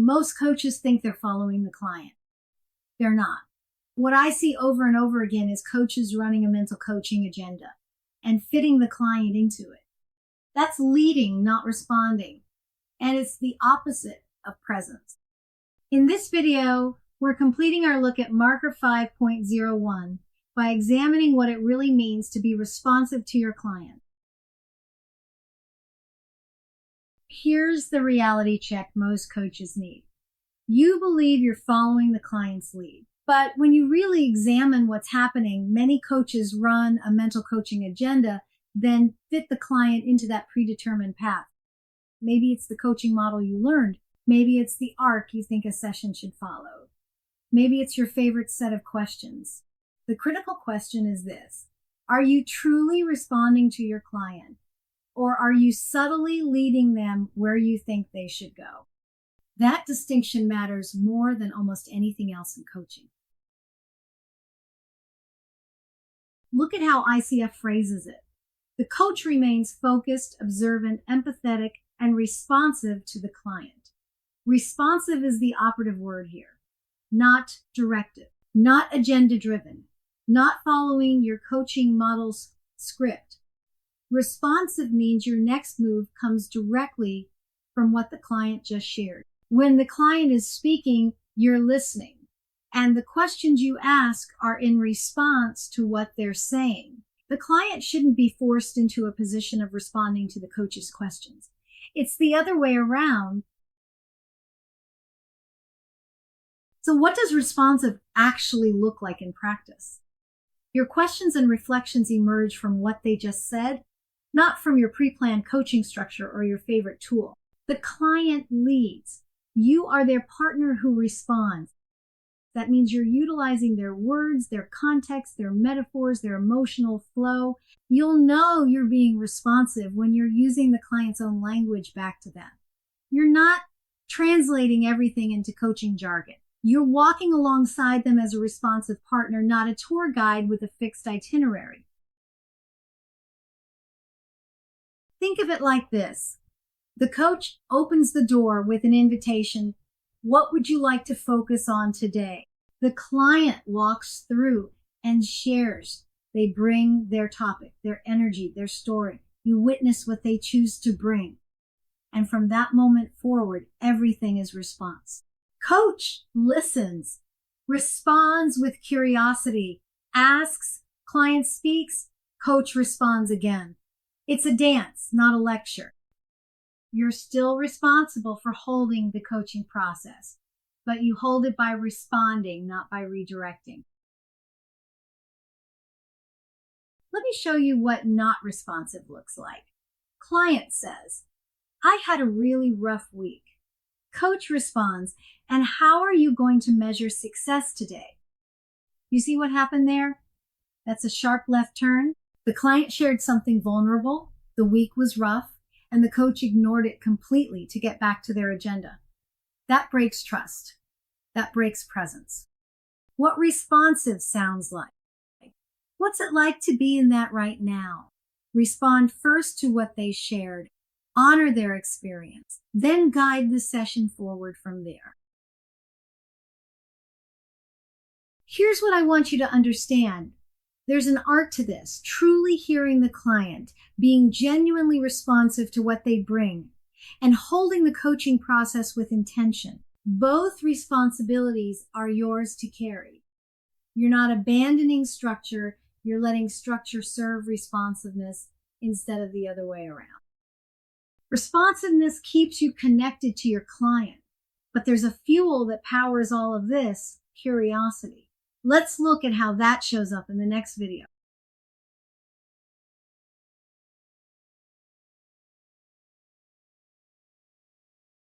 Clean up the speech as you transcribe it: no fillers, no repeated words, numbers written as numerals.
Most coaches think they're following the client. They're not. What I see over and over again is coaches running a mental coaching agenda and fitting the client into it. That's leading, not responding. And it's the opposite of presence. In this video, we're completing our look at Marker 5.01 by examining what it really means to be responsive to your client. Here's the reality check most coaches need. You believe you're following the client's lead, but when you really examine what's happening, many coaches run a mental coaching agenda, then fit the client into that predetermined path. Maybe it's the coaching model you learned. Maybe it's the arc you think a session should follow. Maybe it's your favorite set of questions. The critical question is this: are you truly responding to your client, or are you subtly leading them where you think they should go? That distinction matters more than almost anything else in coaching. Look at how ICF phrases it. The coach remains focused, observant, empathetic, and responsive to the client. Responsive is the operative word here, not directive, not agenda-driven, not following your coaching model's script. Responsive means your next move comes directly from what the client just shared. When the client is speaking, you're listening, and the questions you ask are in response to what they're saying. The client shouldn't be forced into a position of responding to the coach's questions. It's the other way around. So what does responsive actually look like in practice? Your questions and reflections emerge from what they just said, not from your pre-planned coaching structure or your favorite tool. The client leads. You are their partner who responds. That means you're utilizing their words, their context, their metaphors, their emotional flow. You'll know you're being responsive when you're using the client's own language back to them. You're not translating everything into coaching jargon. You're walking alongside them as a responsive partner, not a tour guide with a fixed itinerary. Think of it like this. The coach opens the door with an invitation. What would you like to focus on today? The client walks through and shares. They bring their topic, their energy, their story. You witness what they choose to bring. And from that moment forward, everything is response. Coach listens, responds with curiosity, asks, client speaks, coach responds again. It's a dance, not a lecture. You're still responsible for holding the coaching process, but you hold it by responding, not by redirecting. Let me show you what not responsive looks like. Client says, I had a really rough week. Coach responds, and how are you going to measure success today? You see what happened there? That's a sharp left turn. The client shared something vulnerable. The week was rough, and the coach ignored it completely to get back to their agenda. That breaks trust. That breaks presence. What responsive sounds like? What's it like to be in that right now? Respond first to what they shared. Honor their experience. Then guide the session forward from there. Here's what I want you to understand. There's an art to this, truly hearing the client, being genuinely responsive to what they bring, and holding the coaching process with intention. Both responsibilities are yours to carry. You're not abandoning structure, you're letting structure serve responsiveness instead of the other way around. Responsiveness keeps you connected to your client, but there's a fuel that powers all of this, curiosity. Let's look at how that shows up in the next video.